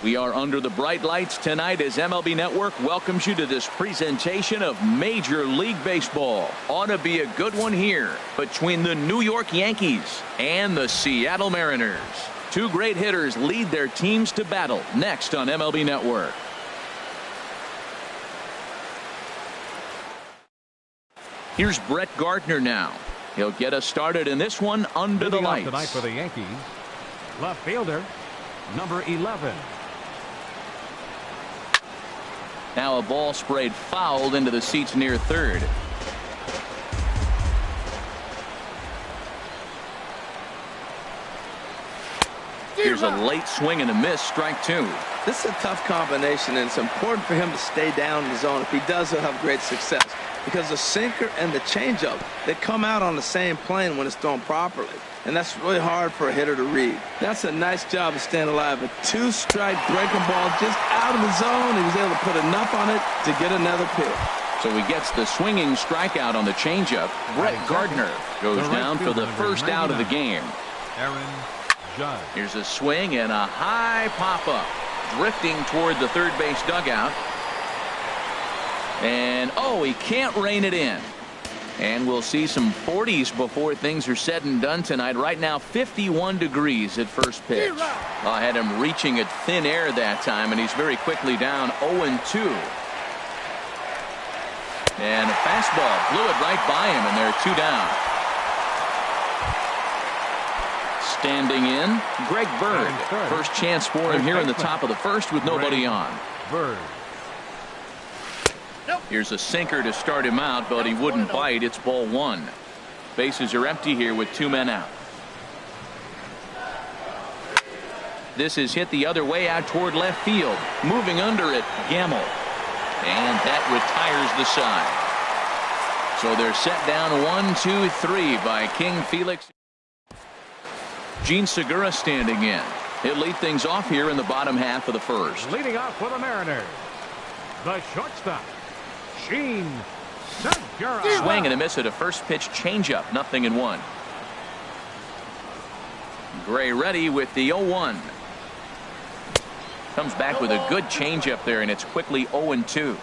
We are under the bright lights tonight as MLB Network welcomes you to this presentation of Major League Baseball. Ought to be a good one here between the New York Yankees and the Seattle Mariners. Two great hitters lead their teams to battle next on MLB Network. Here's Brett Gardner now. He'll get us started in this one under the lights. Tonight for the Yankees, left fielder, number 11. Now a ball sprayed fouled into the seats near third. Here's a late swing and a miss, strike two. This is a tough combination, and it's important for him to stay down in the zone. If he does, he'll have great success, because the sinker and the changeup, they come out on the same plane when it's thrown properly, and that's really hard for a hitter to read. That's a nice job of staying alive. A two-strike breaking ball just out of the zone. He was able to put enough on it to get another pitch. So he gets the swinging strikeout on the changeup. Brett Gardner goes down for the first out of the game. Here's a swing and a high pop-up, drifting toward the third base dugout. And, oh, he can't rein it in. And we'll see some 40s before things are said and done tonight. Right now, 51 degrees at first pitch. I had him reaching at thin air that time, and he's very quickly down 0-2. And a fastball blew it right by him, and they're two down. Standing in, Greg Bird. First chance for him here in the top of the first with nobody on. Here's a sinker to start him out, but he wouldn't bite. It's ball one. Bases are empty here with two men out. This is hit the other way out toward left field. Moving under it, Gamble. And that retires the side. So they're set down 1-2-3 by King Felix. Gene Segura standing in. He'll lead things off here in the bottom half of the first. Leading off for the Mariners, the shortstop, Gene Segura. Swing and a miss at a first pitch changeup. 0-1. Gray ready with the 0-1. Comes back with a good changeup there, and it's quickly 0-2.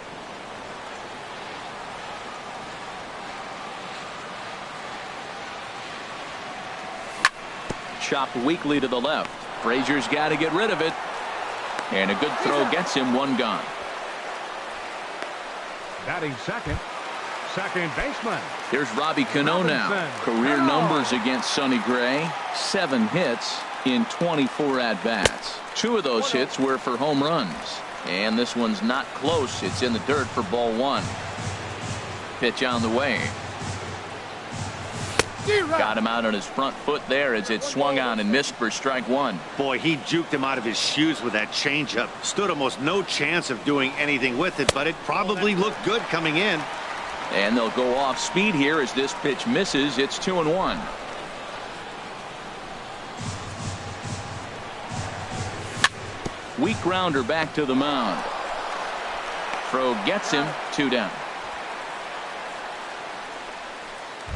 Chopped weakly to the left. Frazier's got to get rid of it. And a good throw gets him one gone. Batting second baseman. Here's Robbie Cano now. Career numbers against Sonny Gray. 7 hits in 24 at-bats. 2 of those hits were for home runs. And this one's not close. It's in the dirt for ball one. Pitch on the way. Got him out on his front foot there as it swung on and missed for strike one. Boy, he juked him out of his shoes with that changeup. Stood almost no chance of doing anything with it, but it probably looked good coming in. And they'll go off speed here as this pitch misses. It's 2-1. Weak grounder back to the mound. Throw gets him, 2 down.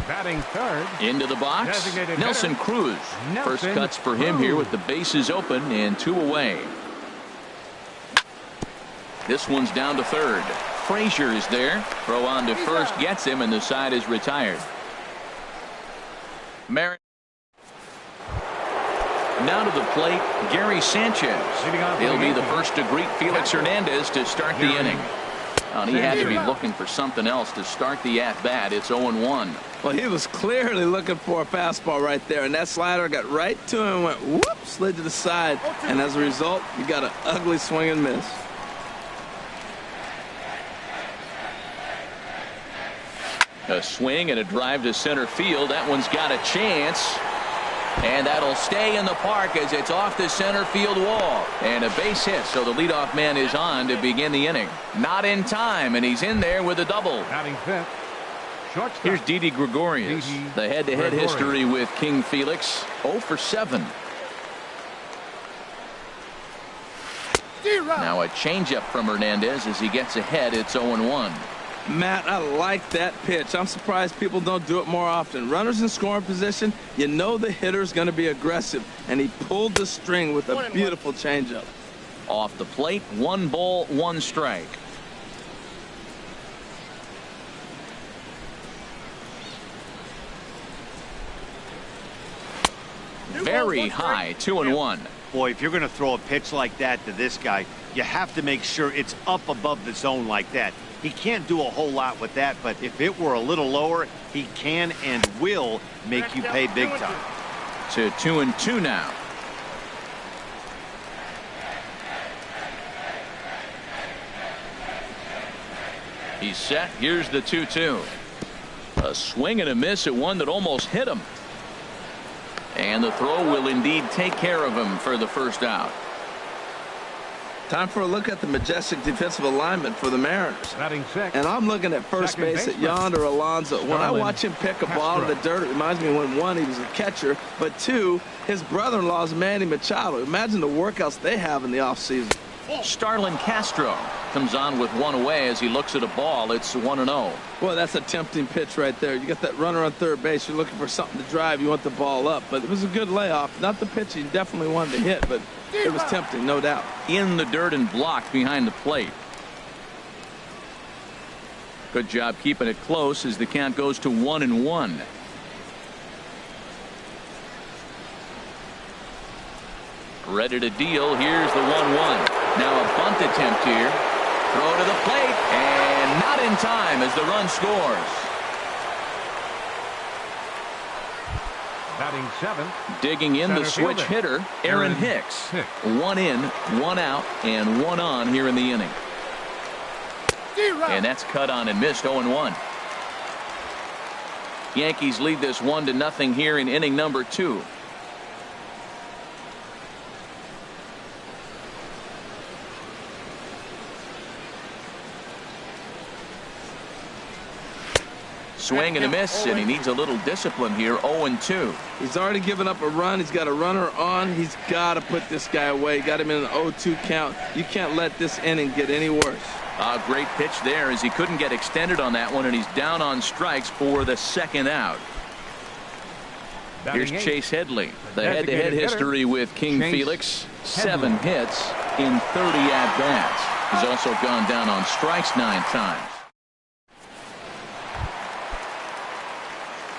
Batting third. Into the box. Nelson Cruz. First cuts for him here with the bases open and 2 away. This one's down to third. Frazier is there. Throw on to first gets him, and the side is retired. Now to the plate, Gary Sanchez. He'll be the first to greet Felix Hernandez to start the inning. And he had to be looking for something else to start the at-bat. It's 0-1. Well, he was clearly looking for a fastball right there, and that slider got right to him and went whoop, slid to the side, and as a result, you got an ugly swing and miss. A swing and a drive to center field. That one's got a chance. And that'll stay in the park as it's off the center field wall. And a base hit, so the leadoff man is on to begin the inning. Not in time, and he's in there with a double. Batting fifth. Here's Didi Gregorius. The head-to-head history with King Felix, 0-for-7. Now a changeup from Hernandez as he gets ahead. It's 0-1. Matt, I like that pitch. I'm surprised people don't do it more often. Runners in scoring position, you know the hitter's going to be aggressive, and he pulled the string with a beautiful changeup. Off the plate, 1 ball, 1 strike. Very high, 2-1. Boy, if you're going to throw a pitch like that to this guy, you have to make sure it's up above the zone like that. He can't do a whole lot with that, but if it were a little lower, he can and will make you pay big time. To 2-2 now. He's set. Here's the 2-2. A swing and a miss at one that almost hit him. And the throw will indeed take care of him for the first out. Time for a look at the majestic defensive alignment for the Mariners. Batting six. And I'm looking at first base at Yonder Alonso. When I watch him pick a ball in the dirt, it reminds me when, 1, he was a catcher, but 2, his brother-in-law is Manny Machado. Imagine the workouts they have in the offseason. Starlin Castro comes on with 1 away as he looks at a ball. It's 1-0. Boy, that's a tempting pitch right there. You got that runner on third base. You're looking for something to drive. You want the ball up. But it was a good layoff. Not the pitch he definitely wanted to hit, but it was tempting, no doubt. In the dirt and blocked behind the plate. Good job keeping it close as the count goes to 1-1. Ready to deal. Here's the 1-1. Now a bunt attempt here. Throw to the plate, and not in time as the run scores. Batting 7. Digging in the Center switch fielder, hitter, Aaron Hicks. 1 in, 1 out, and 1 on here in the inning. And that's cut on and missed. 0-1. Yankees lead this 1-0 here in inning number 2. Swing and a miss, and he needs a little discipline here. 0-2. He's already given up a run. He's got a runner on. He's got to put this guy away. Got him in an 0-2 count. You can't let this inning get any worse. A great pitch there as he couldn't get extended on that one, and he's down on strikes for the 2nd out. Here's Chase Headley. The head-to-head history with King Felix. 7 hits in 30 at-bats. He's also gone down on strikes 9 times.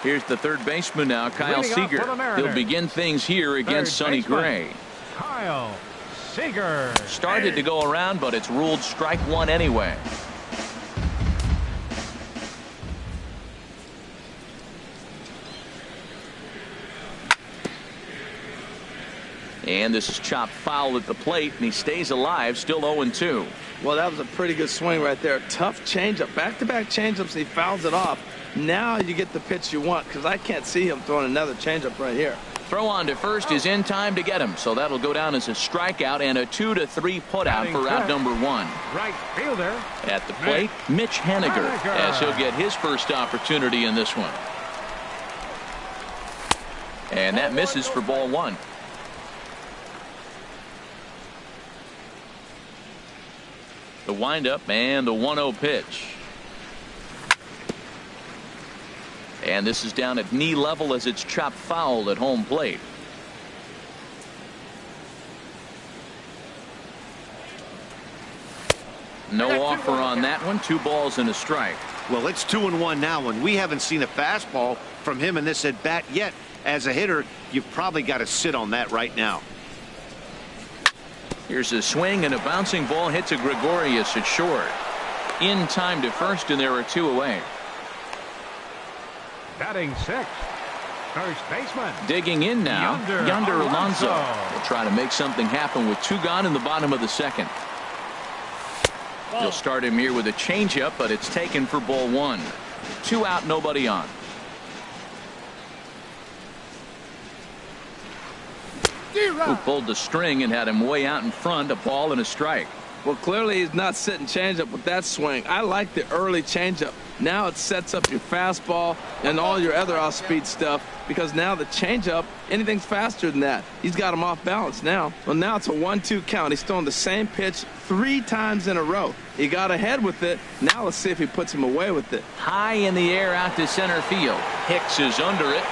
Here's the third baseman now, Kyle Seager. He'll begin things here against Sonny Gray. Kyle Seager. Started to go around, but it's ruled strike 1 anyway. And this is chopped foul at the plate, and he stays alive, still 0-2. Well, that was a pretty good swing right there. Tough changeup. Back-to-back changeups, he fouls it off. Now you get the pitch you want, because I can't see him throwing another changeup right here. Throw on to first is in time to get him, so that'll go down as a strikeout and a 2-3 putout for out number 1. Right fielder. At the plate, Mitch Haniger, as he'll get his first opportunity in this one. And that misses for ball 1. The windup and the 1-0 pitch. And this is down at knee level as it's chopped foul at home plate. No offer on that one. 2 balls and a strike. Well, it's 2-1 now, and we haven't seen a fastball from him in this at bat yet. As a hitter, you've probably got to sit on that right now. Here's a swing and a bouncing ball hit to Gregorius at short. In time to first, and there are 2 away. Batting 6. First baseman. Digging in now, Yonder Alonso will try to make something happen with 2 gone in the bottom of the 2nd. He'll start him here with a changeup, but it's taken for ball 1. 2 out, nobody on. Who pulled the string and had him way out in front, a ball and a strike. Well, clearly he's not sitting changeup with that swing. I like the early changeup. Now it sets up your fastball and all your other off-speed stuff, because now the changeup, anything's faster than that. He's got him off balance now. Well, now it's a 1-2 count. He's throwing the same pitch 3 times in a row. He got ahead with it. Now let's see if he puts him away with it. High in the air out to center field. Hicks is under it.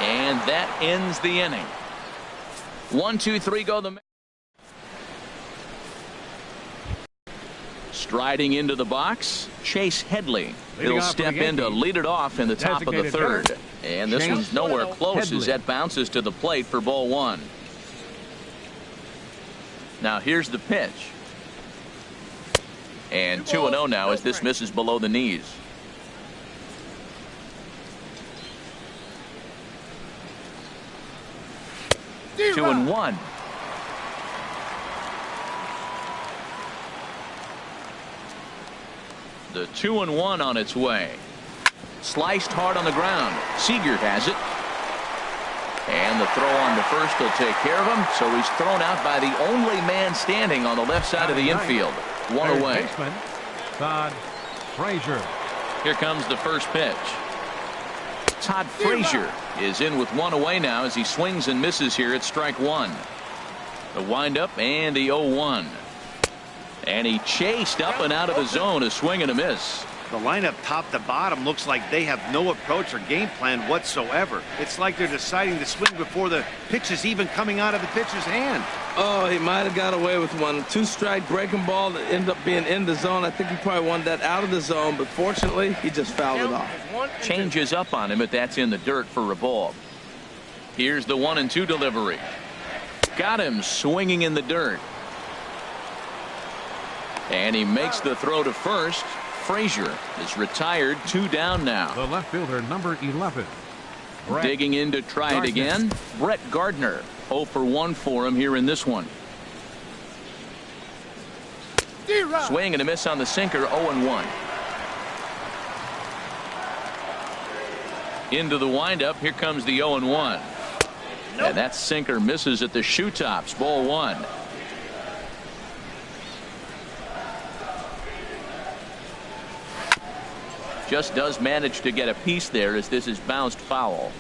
And that ends the inning. 1, 2, 3 go the Striding into the box, Chase Headley. He'll step in to lead it off in the top of the third. And this one's nowhere close as that bounces to the plate for ball one. Now here's the pitch. And 2-0 now as this misses below the knees. Two and one. The 2-1 on its way. Sliced hard on the ground. Seager has it. And the throw on to first will take care of him. So he's thrown out by the only man standing on the left side of the infield. One away. Todd Frazier. Here comes the first pitch. Todd Frazier is in with one away now as he swings and misses here at strike one. The windup and the 0-1. And he chased up and out of the zone, a swing and a miss. The lineup top to bottom looks like they have no approach or game plan whatsoever. It's like they're deciding to swing before the pitch is even coming out of the pitcher's hand. Oh, he might have got away with one. 2-strike breaking ball that ended up being in the zone. I think he probably wanted that out of the zone, but fortunately, he just fouled it off. Changes up on him, but that's in the dirt for a ball. Here's the 1-2 delivery. Got him swinging in the dirt. And he makes the throw to first. Frazier is retired, 2 down now. The left fielder, number 11. Digging in to try it again. Brett Gardner, 0 for 1 for him here in this one. Swing and a miss on the sinker, 0-1. Into the windup, here comes the 0-1. And that sinker misses at the shoe tops, ball one. Just does manage to get a piece there as this is bounced foul.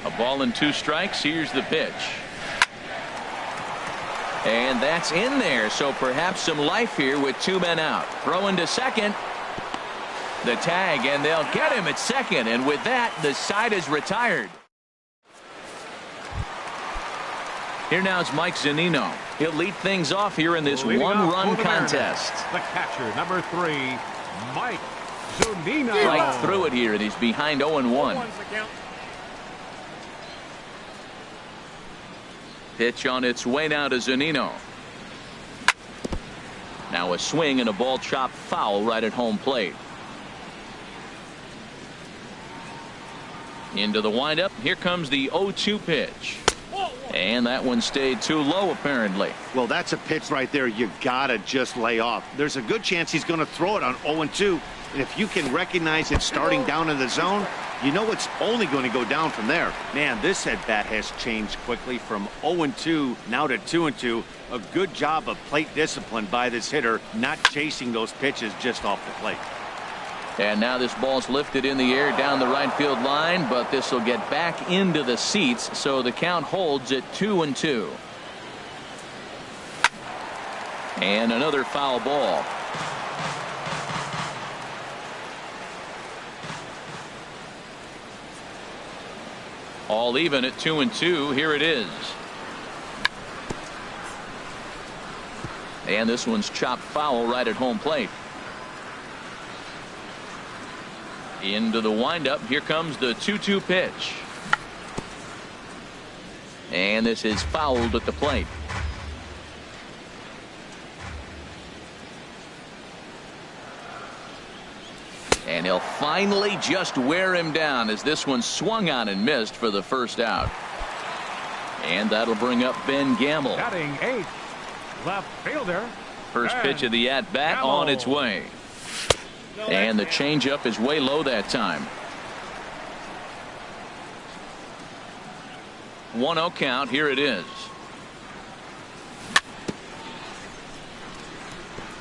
A ball and 2 strikes. Here's the pitch. And that's in there, so perhaps some life here with 2 men out. Throwing to second. The tag, and they'll get him at second, and with that the side is retired. Here now is Mike Zunino. He'll lead things off here in this one-run contest. The catcher, number 3, Mike Zunino. Right through it here, and he's behind 0-1. Pitch on its way now to Zunino. Now a swing and a ball chopped foul right at home plate. Into the windup. Here comes the 0-2 pitch. And that one stayed too low, apparently. Well, that's a pitch right there you gotta just lay off. There's a good chance he's going to throw it on 0-2. And if you can recognize it starting down in the zone, you know it's only going to go down from there. Man, this at-bat has changed quickly from 0-2 now to 2-2. A good job of plate discipline by this hitter, not chasing those pitches just off the plate. And now this ball's lifted in the air down the right field line, but this will get back into the seats, so the count holds at 2-2. And another foul ball. All even at 2-2. Here it is. And this one's chopped foul right at home plate. Into the windup. Here comes the 2-2 pitch. And this is fouled at the plate. And he'll finally just wear him down as this one swung on and missed for the first out. And that'll bring up Ben Gamble. Batting 8th, left fielder. First pitch of the at-bat on its way. And the changeup is way low that time. 1-0 count. Here it is.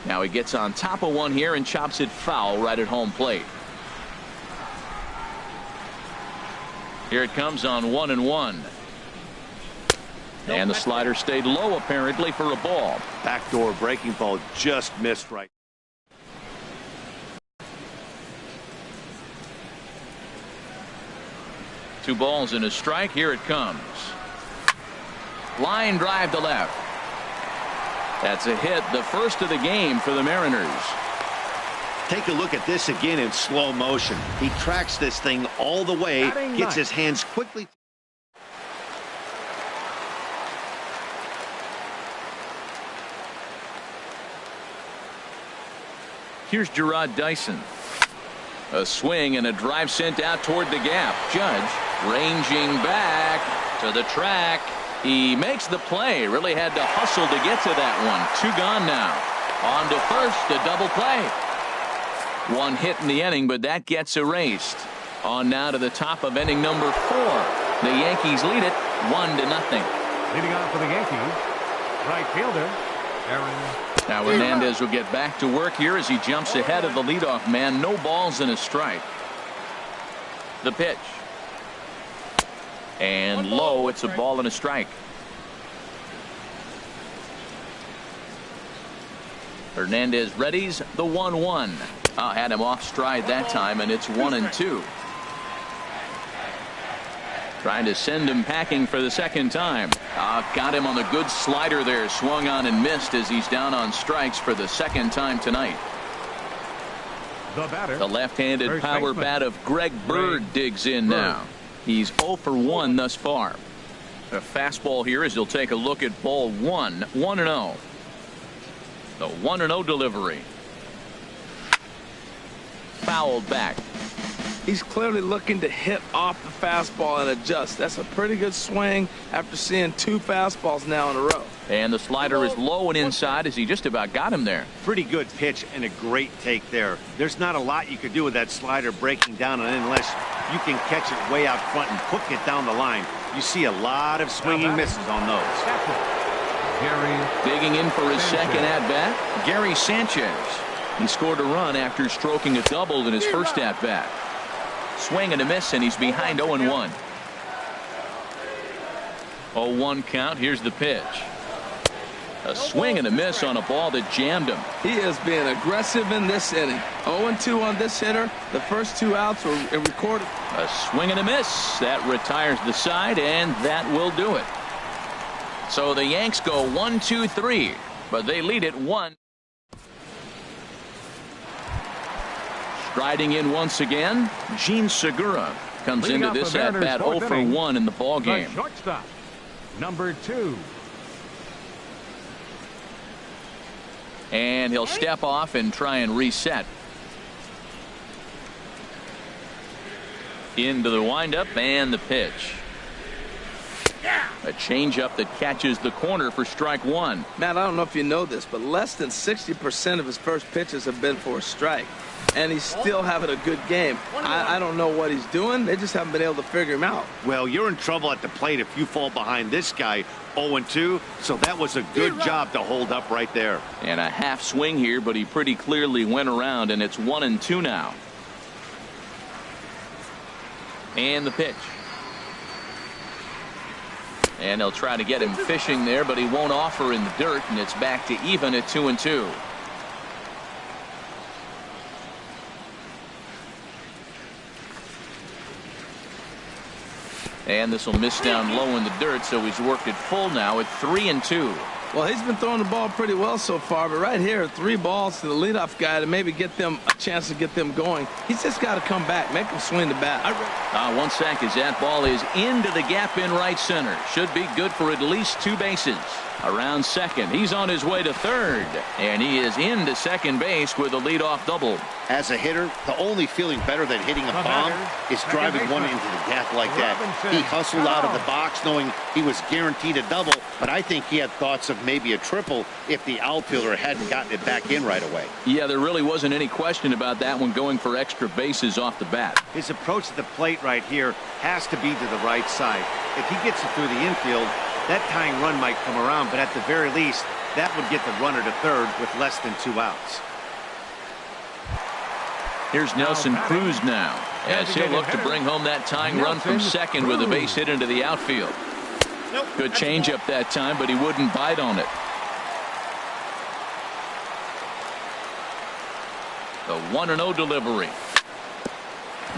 Now he gets on top of one here and chops it foul right at home plate. Here it comes on 1-1. And the slider stayed low apparently for a ball. Backdoor breaking ball just missed right. Two balls and a strike. Here it comes. Line drive to left. That's a hit, the first of the game for the Mariners. Take a look at this again in slow motion. He tracks this thing all the way, gets his hands quickly. Here's Gerard Dyson. A swing and a drive sent out toward the gap. Judge ranging back to the track. He makes the play. Really had to hustle to get to that one. 2 gone now. On to first, a double play. 1 hit in the inning, but that gets erased. On now to the top of inning number 4. The Yankees lead it 1-0. Leading off for the Yankees, right fielder, Aaron. Now Hernandez will get back to work here as he jumps ahead of the leadoff man. No balls and a strike. The pitch. And low, it's a ball and a strike. Hernandez readies the 1-1. Had him off stride that time, and it's 1-2. Trying to send him packing for the second time. Got him on the good slider there. Swung on and missed as he's down on strikes for the second time tonight. The left-handed power bat of Greg Bird digs in now. He's 0 for 1 thus far. A fastball here as he'll take a look at ball 1. 1-0. The 1-0 delivery. Fouled back. He's clearly looking to hit off the fastball and adjust. That's a pretty good swing after seeing 2 fastballs now in a row. And the slider is low and inside as he just about got him there. Pretty good pitch and a great take there. There's not a lot you could do with that slider breaking down on it unless you can catch it way out front and hook it down the line. You see a lot of swinging misses on those. Digging in for his second at-bat, Gary Sanchez. He scored a run after stroking a double in his first at-bat. Swing and a miss, and he's behind 0-1. 0-1 count. Here's the pitch. A swing and a miss on a ball that jammed him. He is being aggressive in this inning. 0-2 on this hitter. The first 2 outs were recorded. A swing and a miss. That retires the side, and that will do it. So the Yanks go 1-2-3, but they lead it 1. Striding in once again, Gene Segura comes into this at-bat 0 for 1 in the ball game. Shortstop, number 2. And he'll step off and try and reset. Into the windup and the pitch. A changeup that catches the corner for strike 1. Matt, I don't know if you know this, but less than 60% of his first pitches have been for a strike. And he's still having a good game. I don't know what he's doing. They just haven't been able to figure him out. Well, you're in trouble at the plate if you fall behind this guy 0-2. So that was a good job to hold up right there. And a half swing here, but he pretty clearly went around, and it's 1-2 now. And the pitch. And they'll try to get him fishing there, but he won't offer in the dirt, and it's back to even at 2-2. And this will miss down low in the dirt, so he's worked it full now at 3-2. Well, he's been throwing the ball pretty well so far, but right here, 3 balls to the leadoff guy to maybe get them a chance to get them going. He's just got to come back, make him swing the bat. 1 sack as that ball is into the gap in right center. Should be good for at least 2 bases. Around second, he's on his way to third, and he is into second base with a leadoff double. As a hitter, the only feeling better than hitting a bomb is driving one into the gap like that. He hustled out of the box knowing he was guaranteed a double, but I think he had thoughts of maybe a triple if the outfielder hadn't gotten it back in right away. Yeah, there really wasn't any question about that one, going for extra bases off the bat. His approach to the plate right here has to be to the right side. If he gets it through the infield, that tying run might come around, but at the very least, that would get the runner to third with less than 2 outs. Here's Nelson Cruz now, as he'll look to bring home that tying run from second with a base hit into the outfield. Good changeup that time, but he wouldn't bite on it. The 1-0 delivery.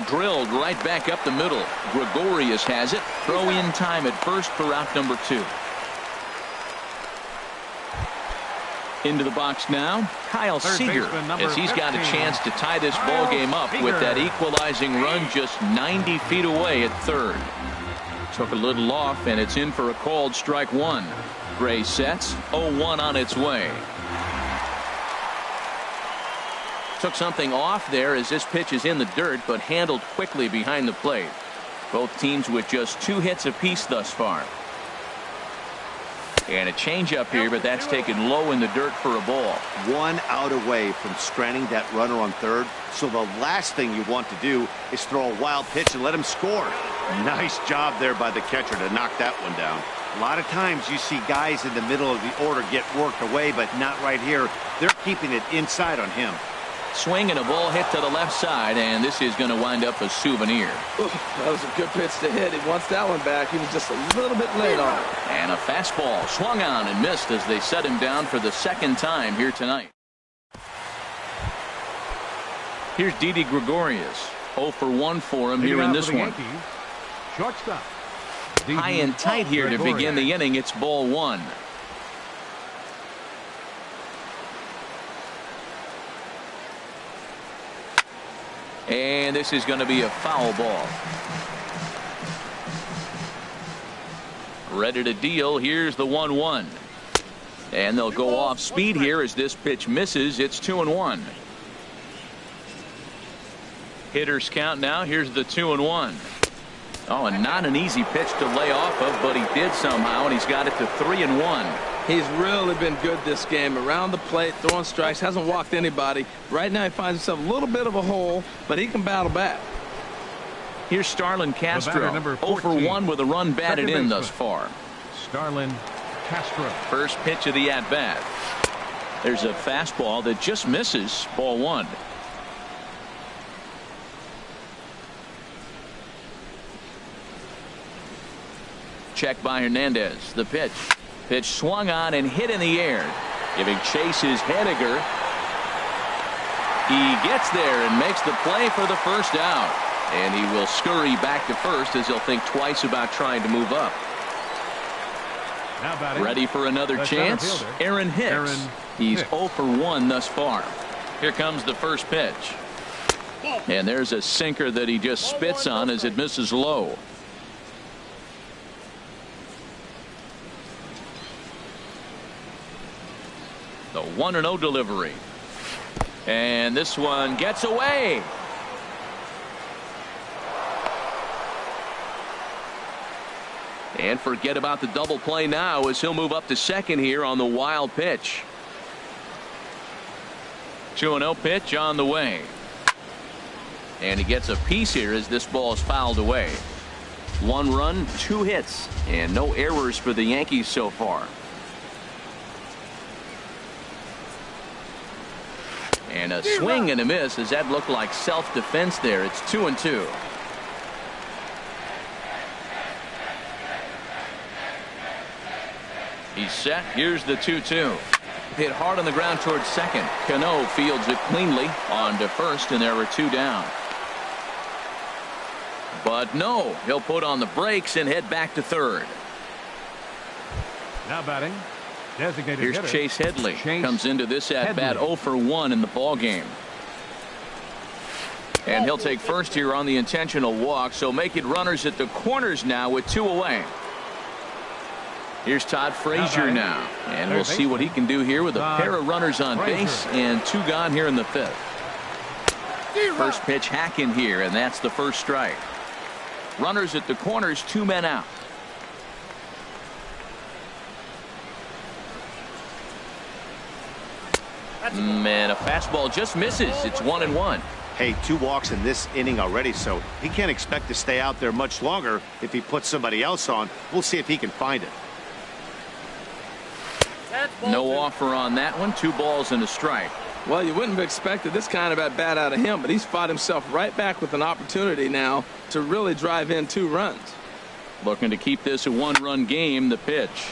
Drilled right back up the middle. Gregorius has it. Throw in time at first for out number 2. Into the box now, Kyle Seager, as he's got a 15, chance to tie this ball game up with that equalizing run just 90 feet away at third. Took a little off, and it's in for a called strike one. Gray sets, 0-1 on its way. Took something off there as this pitch is in the dirt, but handled quickly behind the plate. Both teams with just 2 hits apiece thus far. And a changeup here, but that's taken low in the dirt for a ball. 1 out away from stranding that runner on third. So the last thing you want to do is throw a wild pitch and let him score. Nice job there by the catcher to knock that one down. A lot of times you see guys in the middle of the order get worked away, but not right here. They're keeping it inside on him. Swing and a ball hit to the left side, and this is going to wind up a souvenir. Ooh, that was a good pitch to hit. He wants that one back. He was just a little bit late on it. And a fastball swung on and missed as they set him down for the second time here tonight. Here's Didi Gregorius. 0 for 1 for him here in this one. Shortstop. High and tight here to begin the inning. It's ball 1. And this is going to be a foul ball. Ready to deal. Here's the 1-1. And they'll go off speed here as this pitch misses. It's 2-1. Hitters count now. Here's the 2-1. Oh, and not an easy pitch to lay off of, but he did somehow, and he's got it to 3-1. He's really been good this game. Around the plate, throwing strikes, hasn't walked anybody. Right now he finds himself a little bit of a hole, but he can battle back. Here's Starlin Castro. 0 for 1 with a run batted in thus far. Starlin Castro. First pitch of the at-bat. There's a fastball that just misses. Ball 1. Check by Hernandez. The pitch. Pitch swung on and hit in the air. Giving chase is Henniger. He gets there and makes the play for the first out. And he will scurry back to first as he'll think twice about trying to move up. Ready for another chance? Aaron Hicks. He's 0 for 1 thus far. Here comes the first pitch. And there's a sinker that he just spits on as it misses low. The 1-0 delivery. And this one gets away. And forget about the double play now as he'll move up to second here on the wild pitch. 2-0 pitch on the way. And he gets a piece here as this ball is fouled away. 1 run, 2 hits, and no errors for the Yankees so far. And a swing and a miss as that looked like self-defense there. It's 2-2. He's set. Here's the 2-2. Hit hard on the ground towards second. Cano fields it cleanly on to first, and there are 2 down. But no, he'll put on the brakes and head back to third. Now batting. Designated Here's hitter. Chase Headley. Comes into this at-bat 0 for 1 in the ball game. And he'll take first here on the intentional walk, so make it runners at the corners now with 2 away. Here's Todd Frazier now, and we'll see what he can do here with a pair of runners on base and 2 gone here in the 5th. First pitch hack in here, and that's the first strike. Runners at the corners, 2 men out. And a fastball just misses. It's 1-1. Hey, 2 walks in this inning already, so he can't expect to stay out there much longer. If he puts somebody else on, we'll see if he can find it. No offer on that one. 2 balls and a strike. Well, you wouldn't have expected this kind of at-bat out of him, but he's fought himself right back with an opportunity now to really drive in 2 runs. Looking to keep this a 1-run game. The pitch.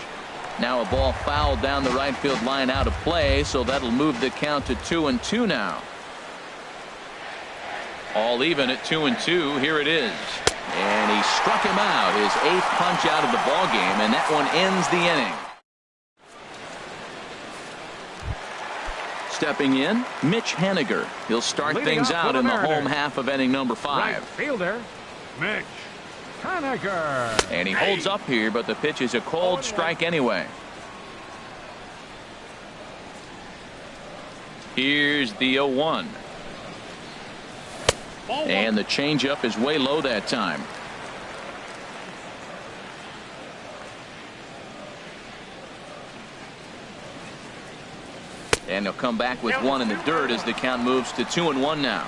Now a ball fouled down the right field line out of play, so that'll move the count to 2-2 now. All even at 2-2. Here it is. And he struck him out. His 8th punch out of the ball game, and that one ends the inning. stepping in, Mitch Haniger. He'll start things out in the home half of inning number 5. Right fielder, Mitch Haniger. And he holds up here, but the pitch is a cold strike anyway. Here's the 0-1. And the changeup is way low that time. And he'll come back with one in the dirt as the count moves to 2-1 now.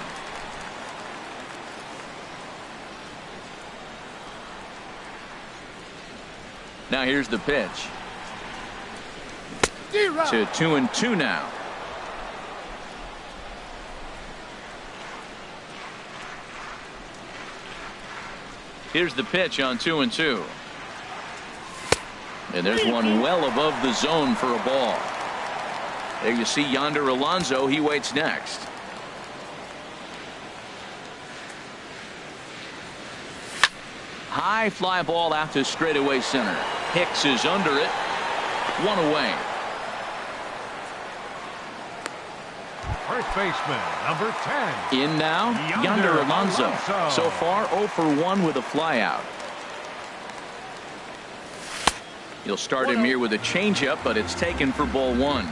Now here's the pitch. To 2-2 now. Here's the pitch on 2-2. And there's one well above the zone for a ball. There you see Yonder Alonso. He waits next. High fly ball out to straightaway center. Hicks is under it. One away. First baseman, number 10. In now, Yonder Alonso. So far, 0 for 1 with a flyout. He'll start him here with a changeup, but it's taken for ball 1.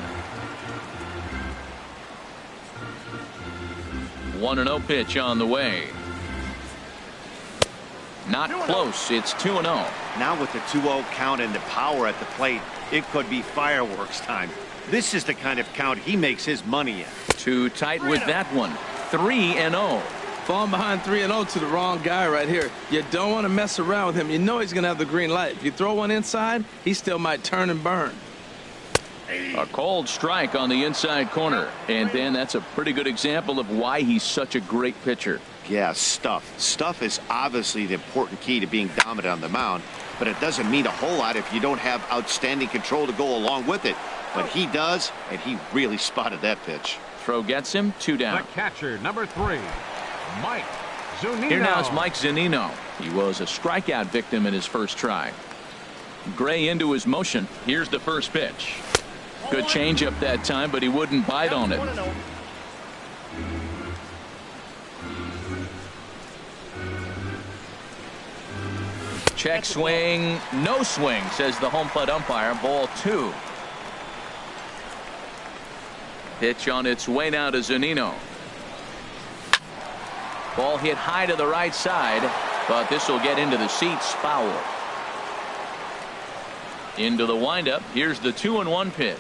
1-0 pitch on the way. Not close. It's 2-0. Now with the 2-0 count and the power at the plate, it could be fireworks time. This is the kind of count he makes his money in. Too tight with that one. 3-0. Falling behind 3-0 to the wrong guy right here. You don't want to mess around with him. You know he's going to have the green light. If you throw one inside, he still might turn and burn. A cold strike on the inside corner. And Dan, that's a pretty good example of why he's such a great pitcher. Yeah, stuff. Stuff is obviously the important key to being dominant on the mound, but it doesn't mean a whole lot if you don't have outstanding control to go along with it. But he does, and he really spotted that pitch. Throw gets him, 2 down. The catcher, number 3, Mike Zunino. Here now is Mike Zunino. He was a strikeout victim in his first try. Gray into his motion. Here's the first pitch. Good changeup that time, but he wouldn't bite on it. Check swing, no swing, says the home plate umpire. Ball 2. Pitch on its way now to Zunino. Ball hit high to the right side, but this will get into the seats. Foul. Into the windup. Here's the 2-1 pitch.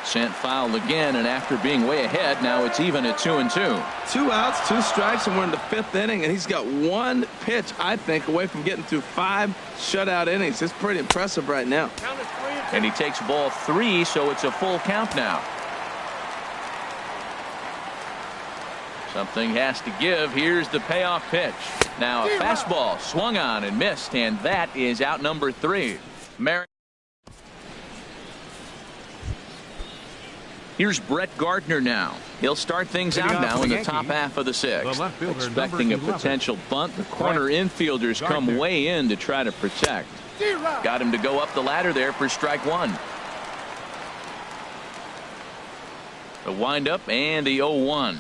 Sent foul again, and after being way ahead, now it's even at 2-2. 2 outs, 2 strikes, and we're in the 5th inning, and he's got 1 pitch, I think, away from getting through 5 shutout innings. It's pretty impressive right now. And he takes ball 3, so it's a full count now. Something has to give. Here's the payoff pitch. Now a fastball swung on and missed, and that is out number 3. Here's Brett Gardner now. He'll start things out now in the top half of the 6th. Expecting a potential bunt. The corner infielders come way in to try to protect. Got him to go up the ladder there for strike 1. The windup and the 0-1.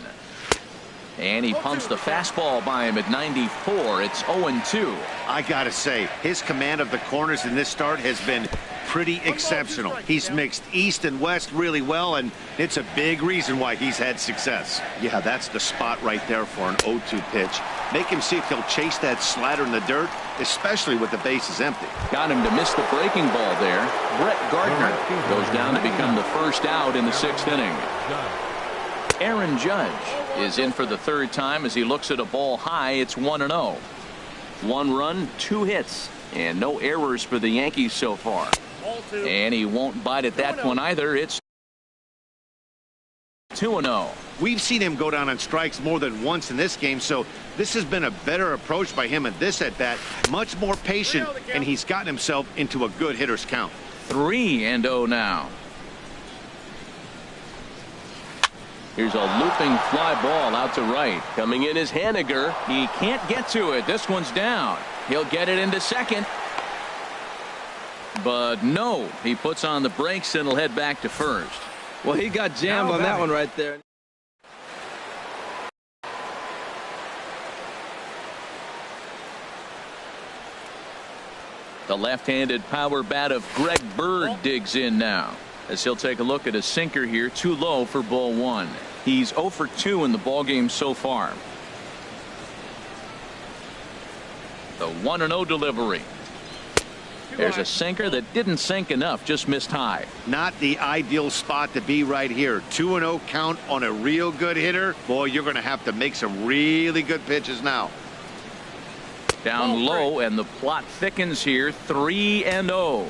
And he pumps the fastball by him at 94. It's 0-2. I gotta say, his command of the corners in this start has been pretty exceptional. He's mixed east and west really well, and it's a big reason why he's had success. Yeah, that's the spot right there for an 0-2 pitch. Make him see if he'll chase that slider in the dirt, especially with the bases empty. Got him to miss the breaking ball there. Brett Gardner goes down to become the first out in the 6th inning. Aaron Judge is in for the 3rd time as he looks at a ball high. It's 1-0. 1 run, 2 hits, and no errors for the Yankees so far. And he won't bite at that one either. It's 2-0. We've seen him go down on strikes more than once in this game, so this has been a better approach by him at this at-bat. Much more patient, and he's gotten himself into a good hitter's count. 3-0 now. Here's a looping fly ball out to right. Coming in is Haniger. He can't get to it. This one's down. He'll get it into second. But no, he puts on the brakes and he'll head back to first. Well, he got jammed on that one right there. The left-handed power bat of Greg Bird digs in now, as he'll take a look at a sinker here, too low for ball one. He's 0 for 2 in the ballgame so far. The 1-0 delivery. There's a sinker that didn't sink enough, just missed high. Not the ideal spot to be right here. 2-0 count on a real good hitter. Boy, you're going to have to make some really good pitches now. Down low, and the plot thickens here. 3-0.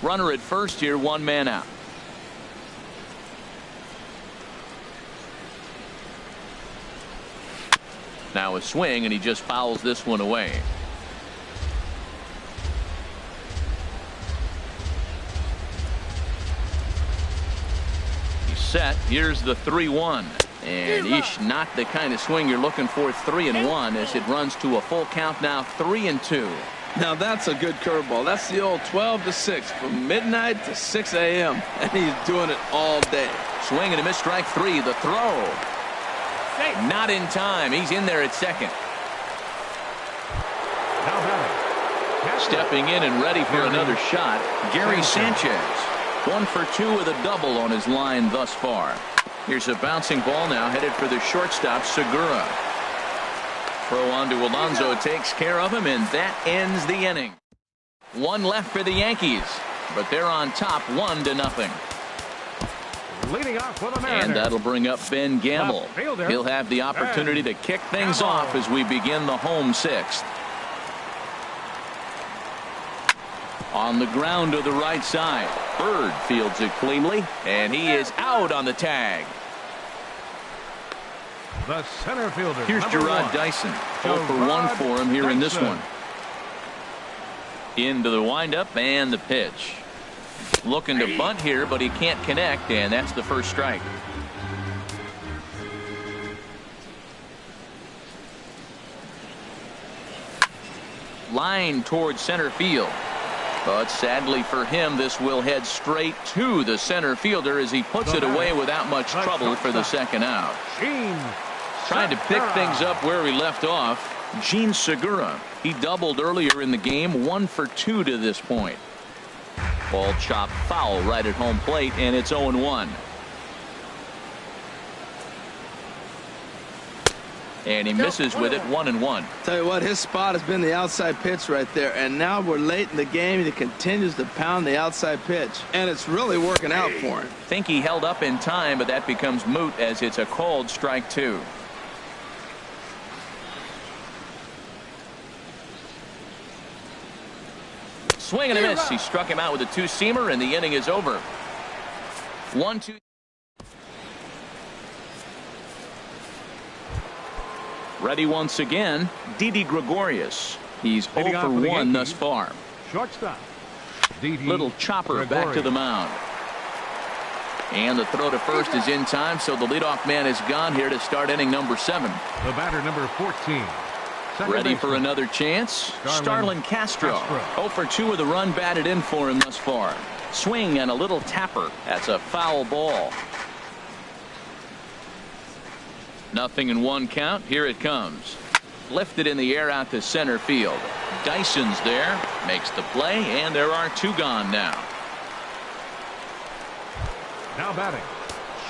Runner at first here, one man out. Now a swing, and he just fouls this one away. He's set. Here's the 3-1. And not the kind of swing you're looking for. 3-1 as it runs to a full count now. 3-2. Now that's a good curveball. That's the old 12-6 from midnight to 6 a.m. and he's doing it all day. Swing and a miss, strike three. The throw. Not in time. He's in there at second. Stepping in and ready for another shot, Gary Sanchez. 1 for 2 with a double on his line thus far. Here's a bouncing ball now headed for the shortstop, Segura. Throw on to Alonso, takes care of him, and that ends the inning. One left for the Yankees, but they're on top 1-0. Leading off for the Mariners. And that'll bring up Ben Gamble. He'll have the opportunity to kick things off as we begin the home sixth. On the ground to the right side. Bird fields it cleanly, and he is out on the tag. The center fielder. Here's Gerard Dyson. 0 for 1 for him here in this one. Into the windup and the pitch. Looking to bunt here, but he can't connect, and that's the first strike. Line towards center field. But sadly for him, this will head straight to the center fielder as he puts it away without much trouble for the second out. Trying to pick things up where he left off, Gene Segura. He doubled earlier in the game, 1 for 2 to this point. Ball chopped foul right at home plate, and it's 0-1. And he misses with it, 1-1. Tell you what, his spot has been the outside pitch right there, and now we're late in the game and he continues to pound the outside pitch, and it's really working out for him. Think he held up in time, but that becomes moot as it's a called strike two. Swing and a miss. He struck him out with a two-seamer, and the inning is over. 1-2. Ready once again, Didi Gregorius. He's 0 for 1 thus far. Shortstop. Little chopper back to the mound. And the throw to first is in time, so the leadoff man is gone here to start inning number 7. The batter, number 14. Ready for another chance? Starlin Castro. 0 for 2 with a run batted in for him thus far. Swing and a little tapper. That's a foul ball. 0-1 count. Here it comes. Lifted in the air out to center field. Dyson's there. Makes the play, and there are 2 gone now. Now batting.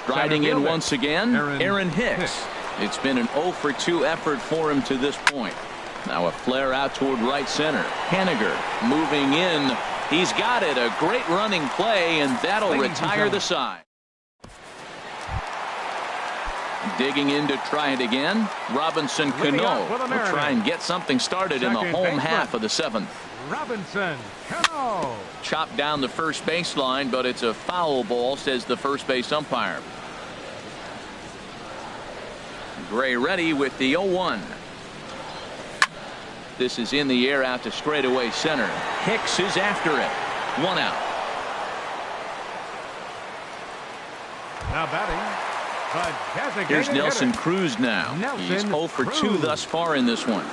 Striding in once again, Aaron Hicks. It's been an 0 for 2 effort for him to this point. Now a flare out toward right center. Haniger moving in. He's got it. A great running play, and that'll retire the side. Digging in to try it again. Robinson Cano will try and get something started in the home half of the 7th. Robinson Cano. Chopped down the first baseline, but it's a foul ball, says the first base umpire. Gray ready with the 0-1. This is in the air out to straightaway center. Hicks is after it. 1 out. Now batting. Here's Nelson Cruz now. He's 0 for 2 thus far in this one.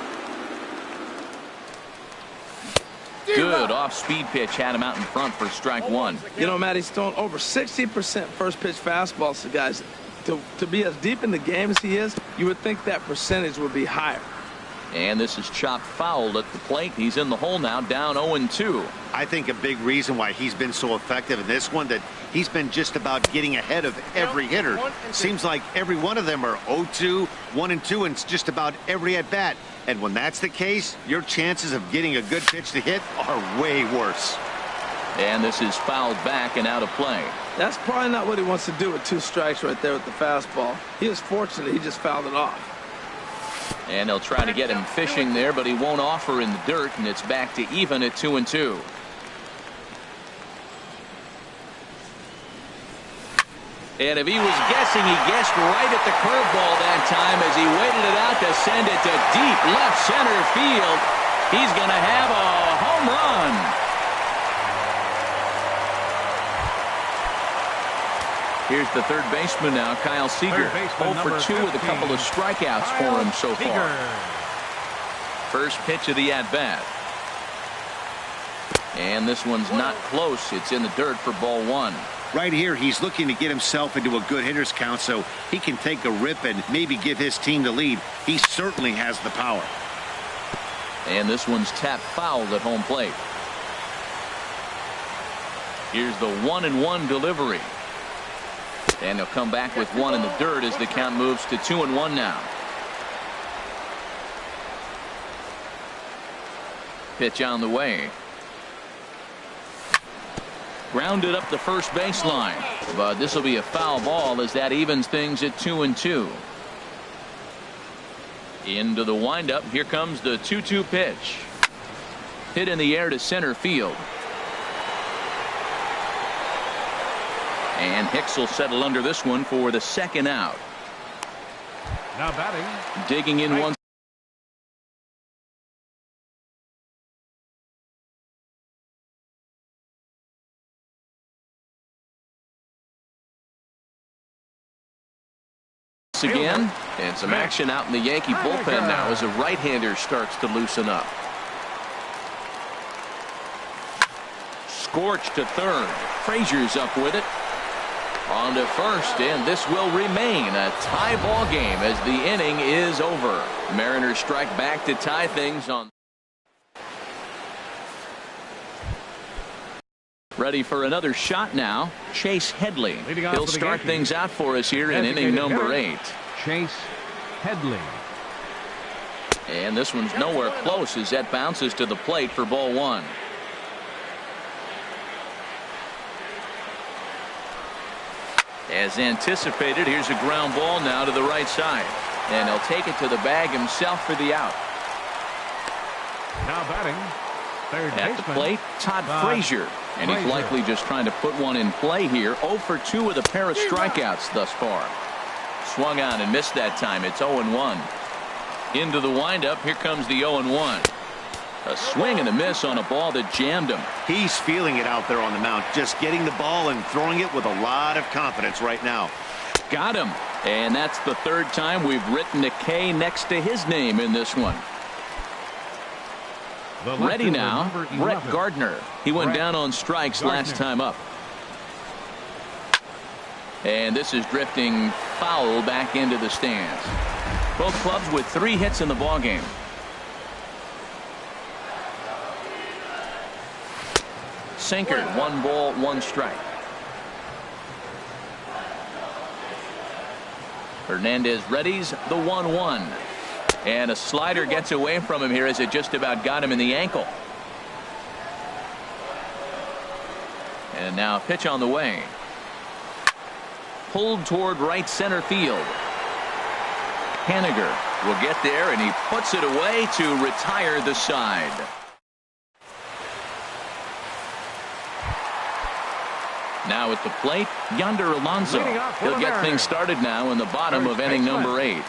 Good off-speed pitch had him out in front for strike one. You know, Matt, he's thrown over 60% first-pitch fastballs to guys. To be as deep in the game as he is, you would think that percentage would be higher. And this is chopped foul at the plate. He's in the hole now, down 0-2. I think a big reason why he's been so effective in this one, that he's been just about getting ahead of every hitter. Seems like every one of them are 0-2, 1-2, and it's just about every at-bat. And when that's the case, your chances of getting a good pitch to hit are way worse. And this is fouled back and out of play. That's probably not what he wants to do with 2 strikes right there with the fastball. He was fortunate he just fouled it off. And they'll try to get him fishing there, but he won't offer in the dirt, and it's back to even at 2-2. And if he was guessing, he guessed right at the curveball that time as he waited it out to send it to deep left center field. He's going to have a home run. Here's the third baseman now, Kyle Seager. 0 for 2 with a couple of strikeouts for him so far. First pitch of the at-bat. And this one's not close. It's in the dirt for ball 1. Right here, he's looking to get himself into a good hitter's count so he can take a rip and maybe give his team the lead. He certainly has the power. And this one's tapped foul at home plate. Here's the 1-1 delivery. And he'll come back with 1 in the dirt as the count moves to 2-1 now. Pitch on the way. Grounded up the first baseline, but this will be a foul ball as that evens things at 2-2. Into the windup. Here comes the 2-2 pitch. Hit in the air to center field. And Hicks will settle under this one for the second out. Now batting. Digging in once again, and some action out in the Yankee bullpen now as a right-hander starts to loosen up. Scorched to third. Frazier's up with it. On to first, and this will remain a tie ball game as the inning is over. Mariners strike back to tie things on. Ready for another shot now. Chase Headley. He'll start things out for us here in inning number 8. Chase Headley. And this one's nowhere close as that bounces to the plate for ball 1. As anticipated, here's a ground ball now to the right side. And he'll take it to the bag himself for the out. Now batting. Third At the plate, Todd Frazier. And he's likely just trying to put one in play here. 0 for 2 with a pair of strikeouts thus far. Swung on and missed that time. It's 0-1. Into the windup. Here comes the 0-1. A swing and a miss on a ball that jammed him. He's feeling it out there on the mound, just getting the ball and throwing it with a lot of confidence right now. Got him. And that's the third time we've written a K next to his name in this one. Ready now, Brett Gardner. He went down on strikes last time up. And this is drifting foul back into the stands. Both clubs with 3 hits in the ballgame. Sinker, 1 ball, 1 strike. Hernandez readies the 1-1. And a slider gets away from him here as it just about got him in the ankle. And now a pitch on the way. Pulled toward right center field. Haniger will get there, and he puts it away to retire the side. Now at the plate, Yonder Alonso. He'll get things started now in the bottom of inning number 8.